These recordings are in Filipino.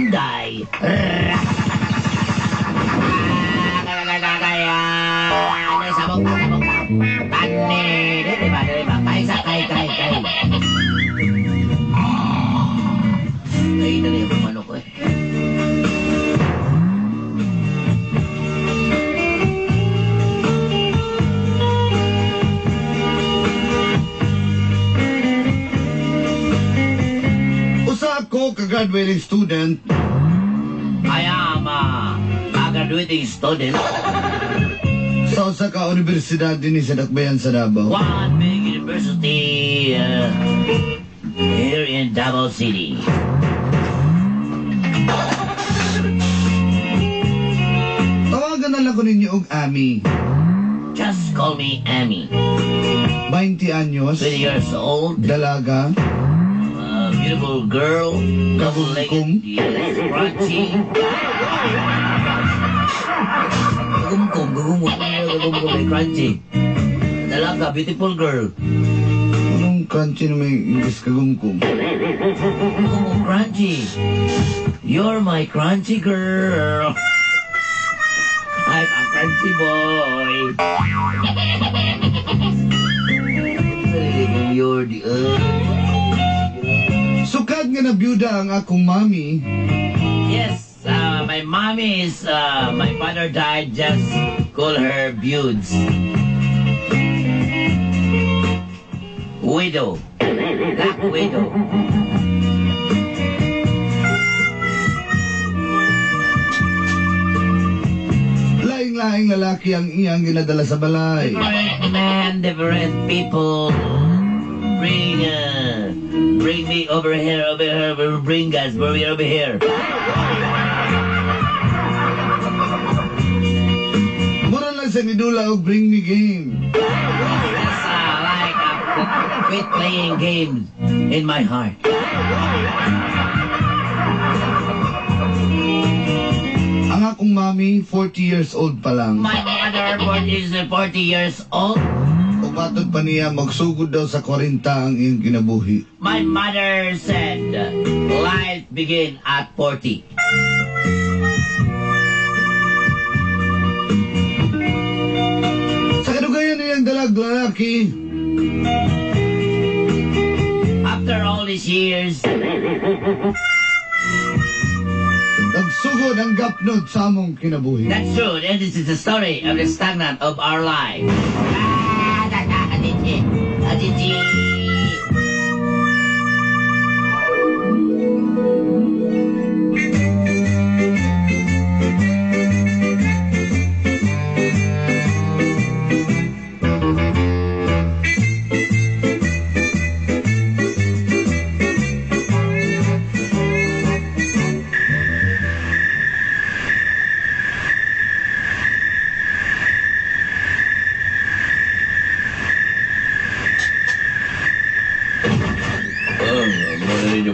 Inday. Sabog. Tani. Diba? Kay. Ay, dali ako manok eh. Ako, ka-graduating student. I am a graduating student. Sa usa ka universidad din sa Dakbayan sa Davao. One big university here in Davao City. Tawagan na lang ko ninyo og Ami. Just call me Amy. 20 anyos. 20 years old. Dalaga. Beautiful girl. Kagumkum. Yes, crunchy. Kagumkum, crunchy. Dalaga, beautiful girl. Anong crunchy na may English kagumkum? Crunchy. You're my crunchy girl. I'm a crunchy boy. You're the Sukad nga na byuda ang akong mami. Yes, my mommy is, my father died, just call her Budes. Widow. Black widow. Laing-laing lalaki ang iyang ginadala sa balay. Different man, different people. Bring me over here, bring guys, bring me over here. Mura lang sa nidula og bring me game. That's like quit playing games in my heart. Ang akong mami, 40 years old pa lang. My mother is 40 years old. O matod pa niya, magsugod daw sa 40 ang iyong kinabuhi. My mother said, life begin at 40. Sa kadugayan niyang lalaki, After all these years, nagsugod ang gapnod sa among kinabuhi. that's true, and this is the story of the stagnant of our life.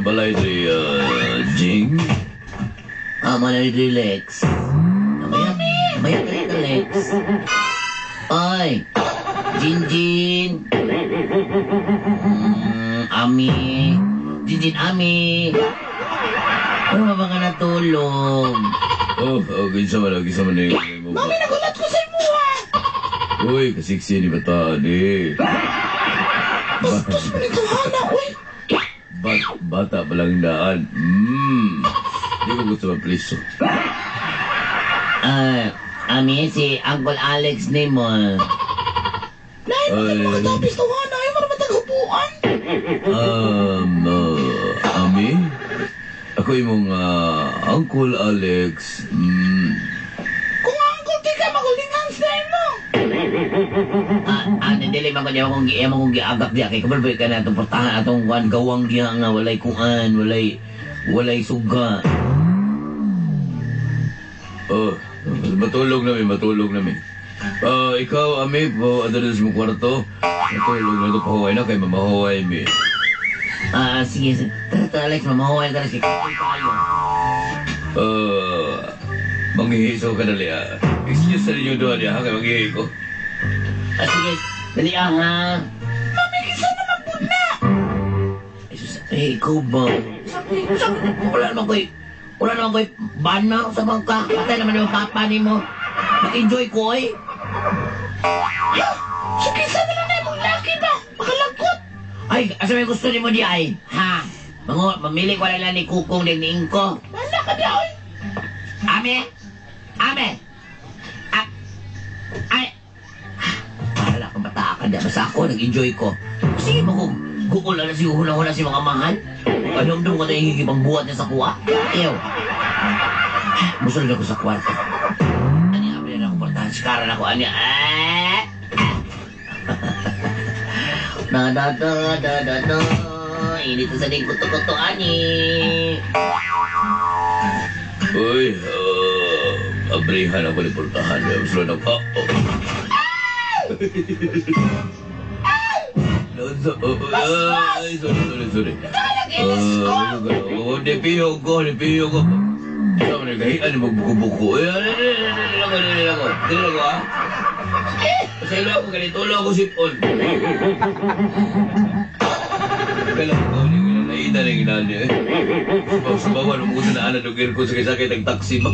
balay di Jing? Mana relax. Maya relax. Ay, Jinjin. Ami. Jinjin, Ami. Ano ba ka natulog? Kinsa man na yung... Mami, nagulat ko sa imuha. Uy, kasiksi ni Bataan eh. Bastos mo nito, Hana, uy. Bata pa lang daan. Hindi ko gusto mapliso. Ami, si Uncle Alex ni mo. Lain mo ka mga tapis to, Hana. Ayaw mo naman taghupuan. Ami? Ako yung Uncle Alex. Kung Uncle, di ka magulingan sa mo. Dili man ko niya kung giagak diya kay kabalboy ka na itong portahan atong gawang diya nga walay kuan, walay suga. Matulog namin. Ikaw, Ami, po, adres mo kwarto. Matulog na ito, pahuway na kay mamahuway, mi. Sige. Tara, Alex, mamahuway ka na si Kapoy tayo. Manghihiso ka dali, Excuse sa ninyo doon, kay manghihi ko. Sige, dali ha. Mami, kisa naman po na. Ikaw ba? Sabi, wala naman ko Wala naman ko'y bana sa bangka. Patay naman yung papa ni mo. Mag-enjoy ko eh. Sige, sana lang na mong laki ba? Makalagkot. Ay, asa may gusto ni mo di ay? Ha? Mamili ko lang ni Kukong din ni Inko. Wala ka di oy. Ame? Ame? Ay! Para kang bata ka dyan. Basta ako, nag-enjoy ko. Sige mo kung gukula na si hula-hula si mga mahal. Anong ko tayo higipang buhat niya sa kuha? Ew. Musul na ko sa kwarto. Ani, amin na ako portahan. Sikaran ako, ani. Da. Ini to sa ding kuto-kuto, ani. Uy, abrihan ako ni portahan. Musul na ako. Ay, sorry. Dipiyog ko. Sama na kahian, magbuko-buko. Dili ako, ha? Sa ilo ako, ganito lang ako sipon. Kala ko, naina na ginali eh. Subawan, umuusan na anadugir ko sa kisakit ang taksi ba?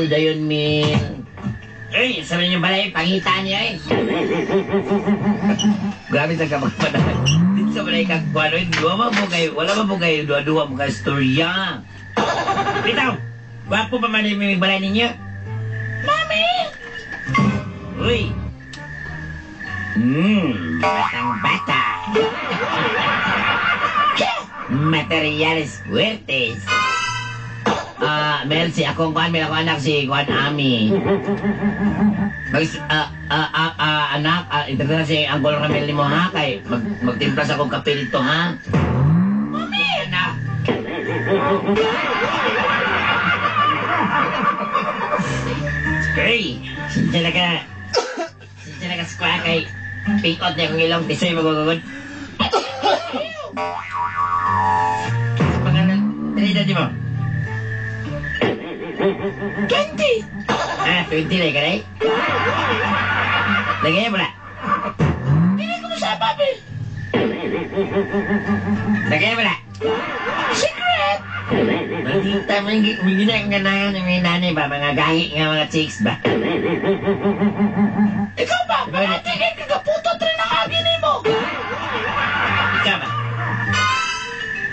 Dayon Mil. Eh, sabi niyo balay, pangitaan niya eh. Grabe sa kapagpanahan. Dito sa balay kagpanoy, wala man po kayo, dua-dua mo kayo storya. Bitaw, wapo pa man yung balay ninyo? Mami! Uy. Batang-bata. Materiales fuertes. Mel, si akong kuhan, may ako anak si Kuhan Ami. Anak, interview na si Uncle Ramel ni mo ha, kay magtimpla sa akong kape dito ha. Mami! Anak. Hey, sinja na ka sa kuha kay pikot niya kong ilong tisoy magugugod. Sa pangalan, talita di mo? 20! 20 na ka na eh? Lagay mo na. Hindi ko sa papi. Lagay mo na. Secret! Maldita mo yung ginaganan ng mga nanay ba? Mga gahi nga mga chicks ba? Ikaw ba? Panatigin kagaputot rin ang agin mo. Ikaw ba?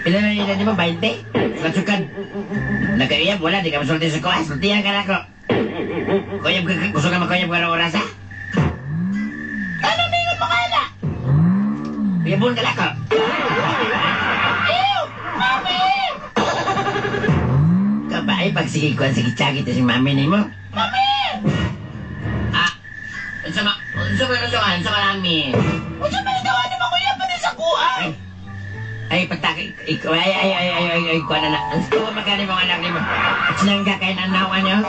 Pila na nila di mo? 20? Kasukan. Nagkaiyab, wala. Di ka masulti sa kuha. Sultihan ka na ko. Kuyab ka, gusto ka makuyab ka ng oras ha? Ano ningon mo kaya na? Kuyabon ka na ko. Ew! Mami! Kabay, pag sige ko, sige tsagit si mami ni mo. Mami! Unsa mami? Unsa ba nitawa ni Makuya pa din sa kuha? Ay, pagtakay, ikaw, kuha na. Ang gusto magkani mong anak ni mo. Sinangga kayo ng nawa niyo?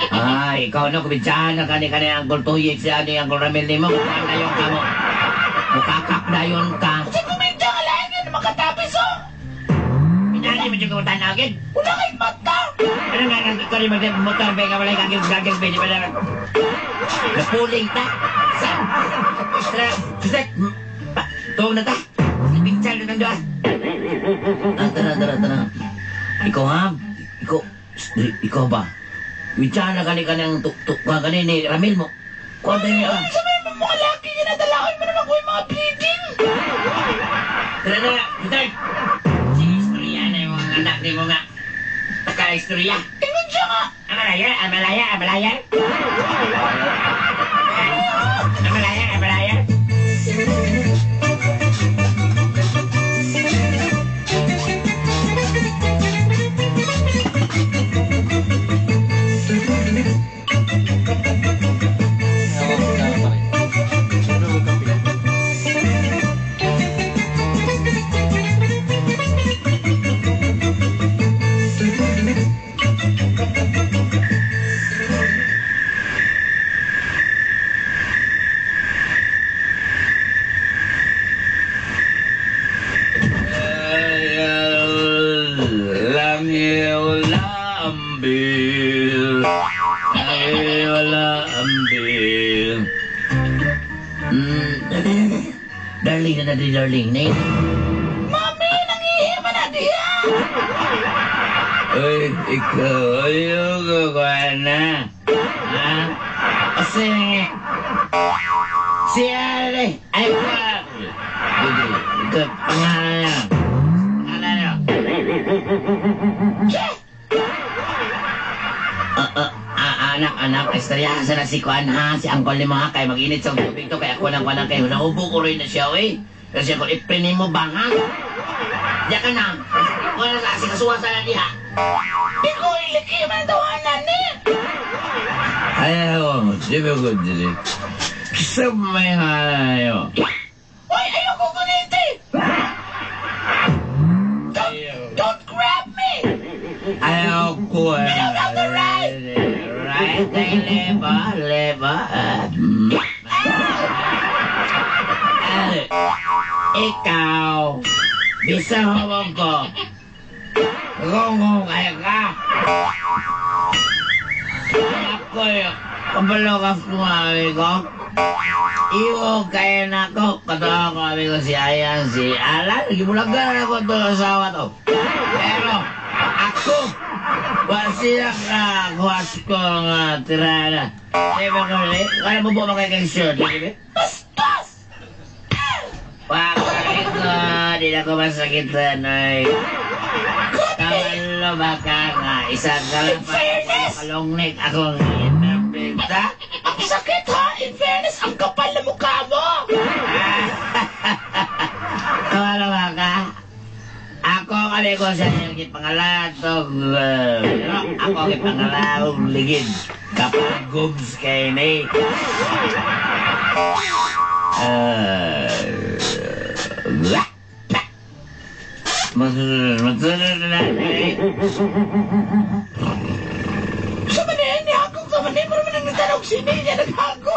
Ay, ikaw na, kubidsahan na kani ang gultuyik siya ni ang Ramel ni mo. Kuhaan na yung kamo. Mukakak na yun ka. Kasi kumidya ka lang yan makatapis oh. Pinali mo yung kumuntan na agad. Wala kay mata. Ano nga, ikaw rin mag-motor, ba ka wala gagawin, pwede ba na? Napuling ta. Tara, susek. Tuwag na ta. Pinchan ka ng doon. Tara. Ikaw ha? Ikaw ba? Pinchan na kani-kani ni Ramil mo. Kuha tayo niya. Sabihin mo mga laki ginadalakan mo naman ko yung mga bleeding. Tara. Sige, istorya na yung mga anak ni mo nga. Taka-istorya. Ingon siya nga. Amalaya. wala ambil. Langit wala ambil. Darling na natin, darling. Mami, nangihima na diya. Uy, ikaw, ayoko ko na. Ha? Kasi, si Ale, ay pa. Ito, pangalan niya. Pangalan niya. Anak, istoryahan na si Kuan ha, si Angkol ni mga kay mag-init sa tubig to, kaya kulang kay naubo ko rin na siya, eh. Kasi ako, iprinin mo ba, ha? Diyan ka na. Wala sa kasi kasuwa sa diha. Di ko iliki man tawanan ni. Ayaw, di ba ko dili? Kisa may halayo. Uy, ayoko guniti. Don't grab me. Ayaw ko We don't have the right. Right, leba. Ikaw, bisa hawag ko. Gungong kaya ka. Ako yung kabalo ka kumami ko. Iwo kaya na ko. Katawa ko kami ko si Ayan, si Alan. Gimulagan ako ito ng asawa to. Pero ako, wasiyak na kuwas ko nga tirana. Diba ko ulit? Kaya mo po makikag-short, diba? Bastos. Pakalit ko, di na ko masakit na Kamalo ba ka nga, isang fairness! kalungnik akong interpreta. Ang sakit ha. In fairness, ang kapal na mukha mo. Kamalo ba ka? Ako kami ko sa nilgit pangalan to, ako kay pangalan ligid. Kapag gubs kay ni. Masunod na. Sa manin, nihagong sa manin. Pero man ang nagtanong sini niya naghago.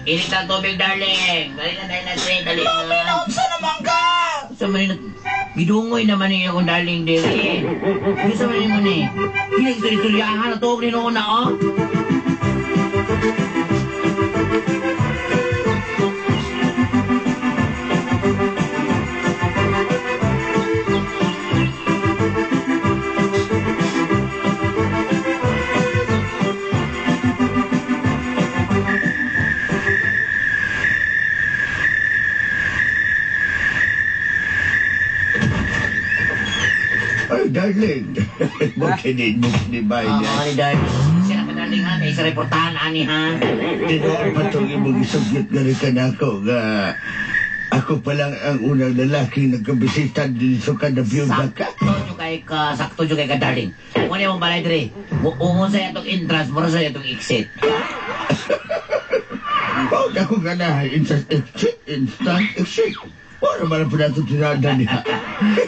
Init ang tubig, darling. Dali na, dali na. Mami, naunsa naman ka. Sa manin, gidungoy naman niya akong darling dili. Sa manin mo ni. Pinagtuloy-tulyahan na to, ninoon na, oh. Ay, darling. Makinig mo ni Oo, Biden. ni darling. Siya na darling ha, kay sa reportahan, ani ha. Tinoon pa itong imong isugyot nga rin ka na ako nga ako pa lang ang unang lalaking nagkabisita din sa kadabiyuda ka. Sakto nyo kay ka, darling. Kung ano yung balay dire, umon sa itong entrance, mura sa itong exit. Bakit ako nga na instant exit. Wala naman po natin tinada niya.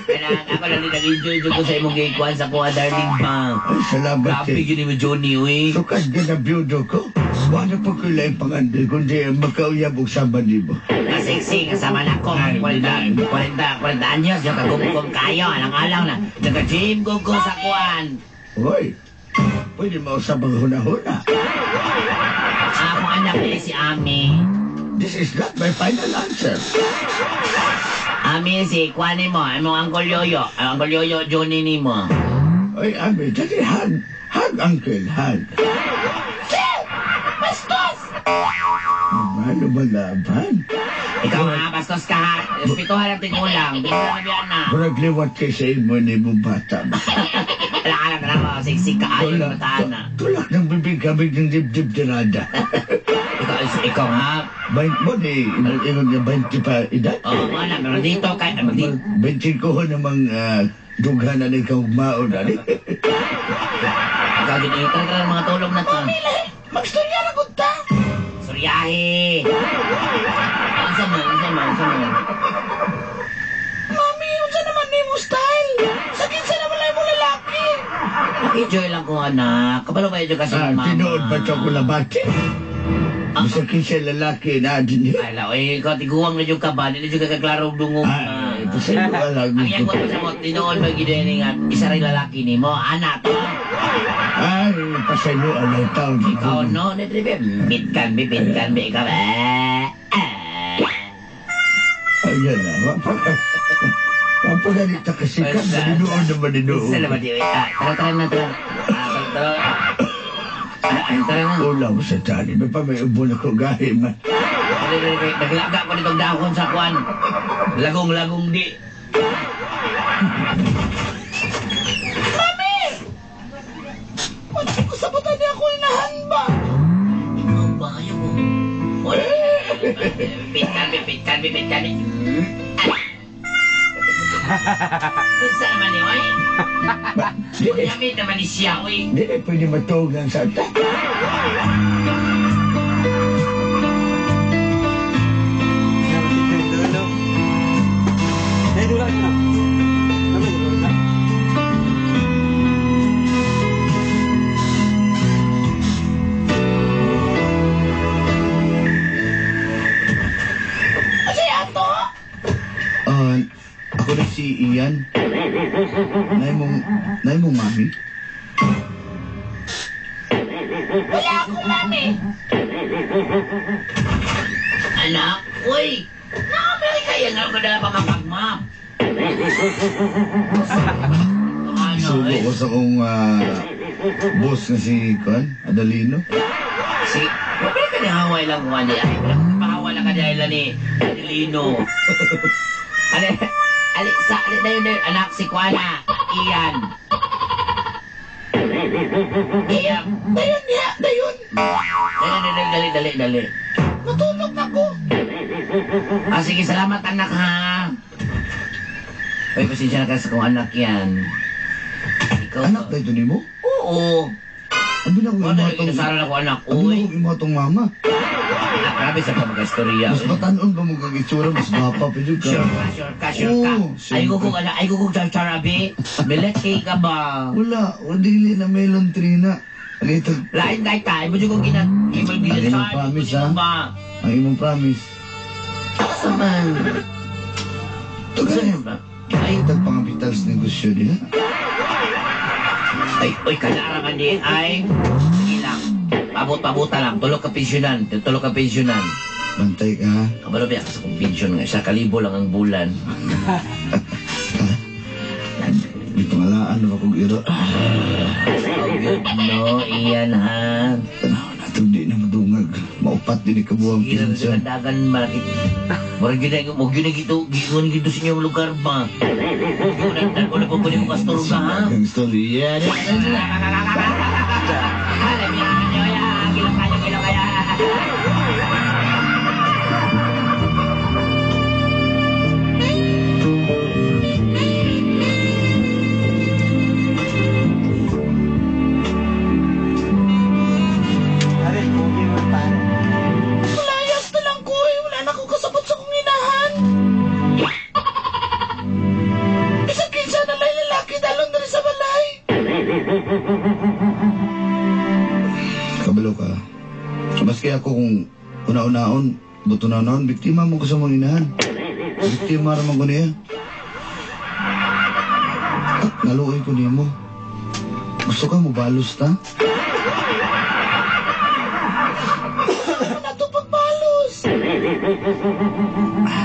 Kaya ako lang din nag-enjoy ko sa imong gaykuan sa kuha, darling bang. Ay, salamat Grabe eh. yun mo, Johnny, uy. Sukat ka na biyudo ko. Wala pa ko lang panganday kundi makauyab og sama ni mo. Kasiksi, kasama na ko. 40 anyos, yung kagumgum kayo. Alang-alang na. Nagka-gym ko sa kuhan. Hoy, pwede mo sa mga huna-huna. Akong anak ni si Ami. This is not my final answer. Ami si kuhanin mo. Among Uncle Yoyo. Uncle Yoyo, Johnny ni mo. Ay, Ami, dali, hug. Hug, uncle, hug. Bastos. Ano ba laban? Ikaw nga, bastos ka ha. Pituhan ang tigulang. Bigla na biyan na. Murag liwat kay sa imo ni mong bata. Alam ka na, siksik ka ayaw Tulak, mataan na. tulak ng bibig kami ng dibdib dirada. Ikaw nga. Baint mo ni, ingon niya 20 pa edad. Oo, nga na. Pero dito, kahit ano dito. 20 ko namang dughan na ikaw maon na ni. Ikaw din, ikaw ka mga tulong na to. Magstorya na gud ta. Suryahe. Ang sama. Mami, unsa naman ni mo style? Sakit sa naman lang mo lalaki. Enjoy lang ko, anak. Kapalo ba enjoy kasi ng mama? Tinood pa ito ko labati. Bisa kisah lalaki na din. Ala, oy, ikaw tiguang na yung kaban, hindi yung kakaklaro dungog. Ito sa iyo alam Ang iyang ko. mo sa mot, dinoon ba gideni nga, isa rin lalaki ni mo, anak to. Ay, pasayo alam taon. Ikaw no, netribe, bitkan, ikaw, Ayan na. Mapagalita kasi ka. Manidoon na manidoon. Salamat yun. Tara na. Tara na. Ulaw sa tali. May pa may ubo na ko gahi man. Naglaga ko nitong dahon sa kwan. Lagong di. Mami! Pati ko sabutan niya ako inahan ba? Ikaw ba kayo mo? Bitkan. Saan naman yun, oy? Yamit naman ni siya, oy. Hindi na pwede matawag lang sa atak. Kasi ato? Ako na si Ian. Nay mong mami. Wala akong mami. Anak, uy! Na-Amerika yan ako na pamapagmap. Ano, Subo eh? ko sa kong boss na si Adalino. Si... Pwede ka na haway lang kung ano. Ay, pahawa lang ka dahil ni Adelino. Ali na yun, anak si Kuana. Ian. Dayon niya, dayon. Dali. Natulog na ko. Sige, salamat anak ha. Uy, pasensya na ka sa kong anak yan. Ikaw Anak na ito ni mo? Oo. Abi na ko Ano na imatong... inasaran ako anak? Abi na Uy. ko imatong mama. Grabe sa pamag-istorya. Mas matanon ba mo kang itsura? Mas bapa pa dyan ka. Sure ka. Oo, Ay ko siyempre. kung ay ko kung charabi. Bilet kay ka ba? Wala. Dili na melon tree na. Ano ito? Lain kay tayo. Mo kung ginat. Ibang Ay, ginat yung promise, ha? ba? Ang imong promise. Saman. Ito ganyan. ba? Ay, tagpangapital sa negosyo nila. Ay, kanaraman di. Ay, sige lang. Pabot-pabuta lang. Tulog ka pensyonan. Bantay ka ha. Kabalo ba sa kong pensyon nga. 1,000 lang ang bulan. May pangalaan na akong iro. Oh, good no. Iyan ha. Tanaw na ito di na madungag. Maupat din ikabuang Ilan sa pinsan. dagan malakit. Murag yun na gito. Giwan gito sa inyong lugar ba? Wala pa pwede mo kastor ka ha? Ang story yan. Layas na lang ko eh. Wala na akong kasabot sa kong inahan. Isang kinsa na lang lalaki dalon na rin sa balay. Kabalo ka. Maski ako kung una-unaon, buto na naon, biktima mo ko sa mga inahan. Biktima naman ko niya. At naluoy ko niya mo. Gusto ka mo balos ta? Ano to pagbalos?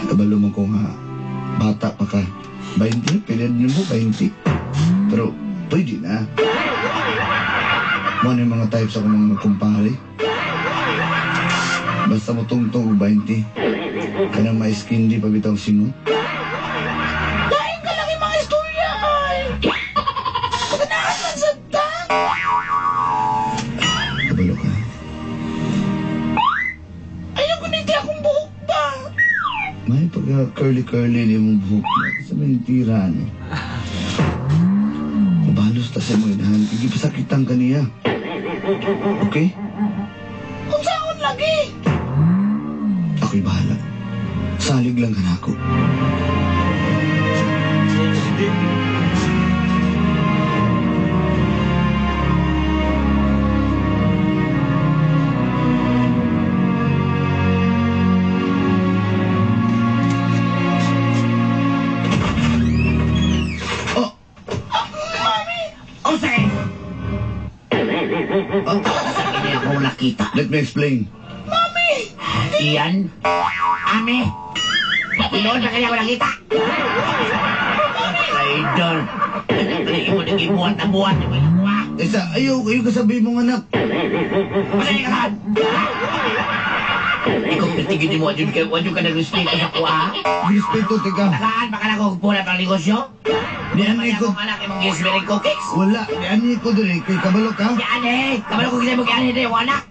Kabalo mo ko nga. Bata pa ka. 20? Pwede niyo mo 20. Pero pwede na. Mo ano yung mga types ako mga kumpare. Basta mo tungtong 20. Kanang may skin di pabitaw singon. Lain ka lang yung mga istorya ay. Pagkanahan man sa tang. Kabalo ka. Ayaw ko na hindi akong buhok ba. May pagka curly-curly ni mong buhok na. Sa may tira ni. Balos ta sa mga inahan. Hindi pa sakitan ka niya. Okay? Kung saan lagi. Ako'y bahala. Salig lang ka na ako. explain. Iyan? Ami? Inoon na kanya ko nakita. Idol. Hindi mo nang ibuhat na buhat yung mga kuha. Isa, ayaw kasabihin mong anak. Masaya ka saan? Ikaw pitigin mo, wadyo ka nag-respeto sa kuha. Respeto, teka. Tagaan, baka na kung pula pang negosyo? Di Yan naman ko. akong anak imong gisbering cookies. Wala, may anhi ko doon eh. Kay kabalo ka. Yan eh, kabalo ko kita mo kaya hindi yung anak.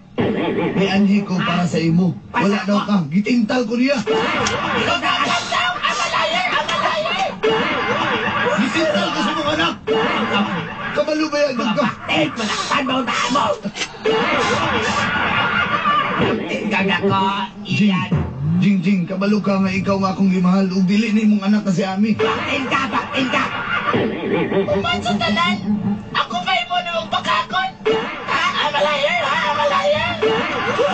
May anhi ko para sa imo. Wala daw ka. Gitintal ko niya. Ikaw na alam daw, amalayer! Gitintal ko sa mga anak. Kabalo ba yan? Bakit? Malakpan mo ang daan mo! Tingkag ako, iyan. Jing, kabalo ka nga ikaw nga akong gimahal. Ubili ni mong anak kasi ami. Bakit ka! Uman sa talan! Ako kayo mo na magpakakon! Amalayer!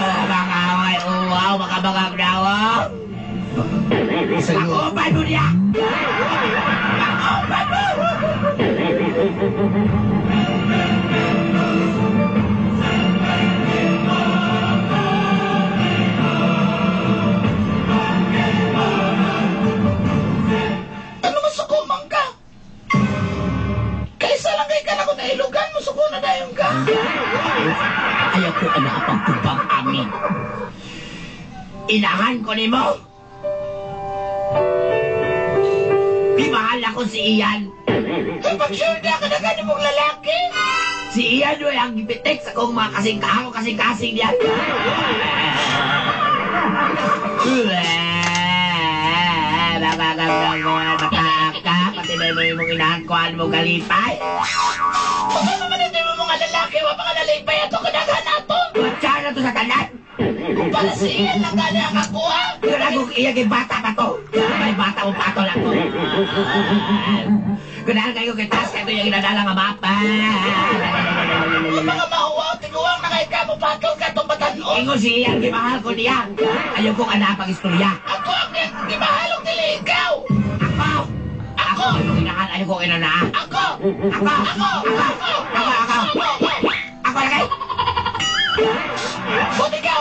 Baka may uwaw, baka dawa! Sa'yo. Pakoban mo niya! Pakoban mo! Ano masukumang ka? Kaysa lang kay ka na ko nailugan, masuko na dayon ka. Ayaw ko anak pagtubang amin. Inahan ko ni mo. Di mahal ako si Ian. Kapag sure na ka na gano'n mong lalaki. Si Ian doon ang gipitik sa kong mga kasing-kasing niyan. Bataak ka, pati na mo yung inahankuhan mo galipay. Kung ano man ito mo mga lalaki, wa mga lalipay ato kadaghan ato. Matsa na to sa tanan. Kung para si Ian lang gano'n ang kakuha. Kung iya kay bata pa to. May bata mo pato lang to. Kunahan kayo kay taas kayo yung inadala nga mapa. Ang mga mahuwaw, tiguang na kay ka mo patol ka itong batanon. Ingo si Ian, gimahal ko niya. Ayaw kong anapang istorya. Ako ang gimahalong nila ikaw. Ako yung inahan, ayaw kong inana. Ako lagay. Buti ikaw.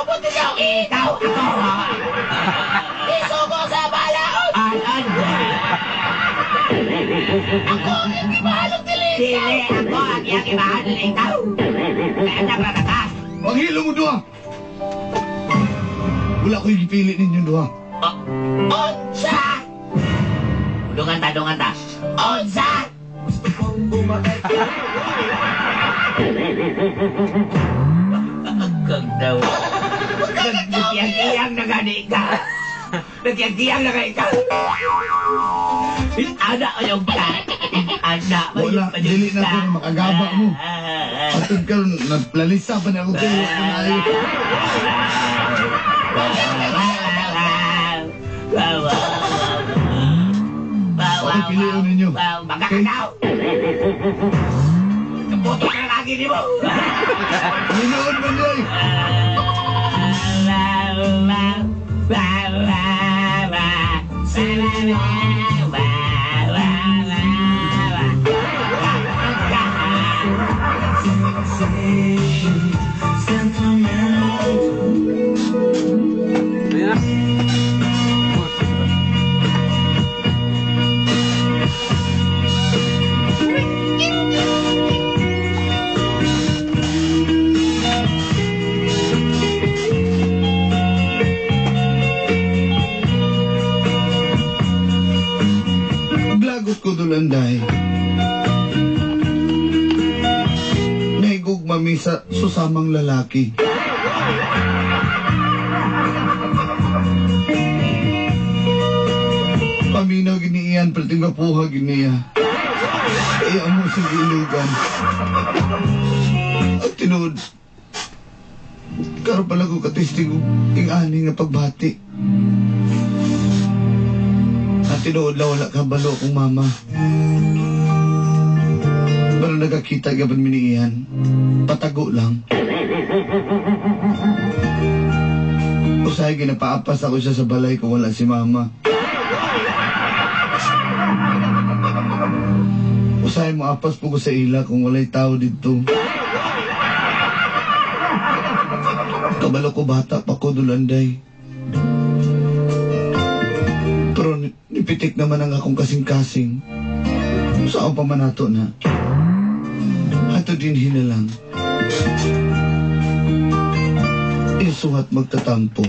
Ikaw, ako. Isugo sa balaod. An. Ako ang gimahalong nila ikaw. Dili ako ang iyang imahal na ikaw. Kaya nagratatas. Maghilo mo doon. Wala ko yung gipili ninyo doon. Onsa. Dungan ta. Onsa. Kag daw. Nagkiyang na gani ka. Nagkiyang na gani ka. Ana o yung ka. Ana. Wala, dili na ko na makagaba mo. Atod ka, nagplanisa pa na ako kayo. Okay, piliin ninyo. Baga ka daw. Kaputo na lagi ni mo. Ninoon man day. Blagot ko dulanday. Naigog mami sa susamang lalaki. Paminaw giniiyan, perting mapuha giniya. Iya mo sa ilugan. At tinood, karo pala ko katisting ing ani nga pagbati. At tinood la wala ka balo kong mama. Pero nagkakita gaban miniihan, patago lang. Usahay ginapaapas ako siya sa balay kung wala si mama. Usahay mo apas po ko sa ila kung walay tao dito. Kabalo ko bata pa ko dulanday. Pero nipitik naman ang akong kasing-kasing. Saan pa man ato na? Ato din hinalang. Isuhat magtatampo.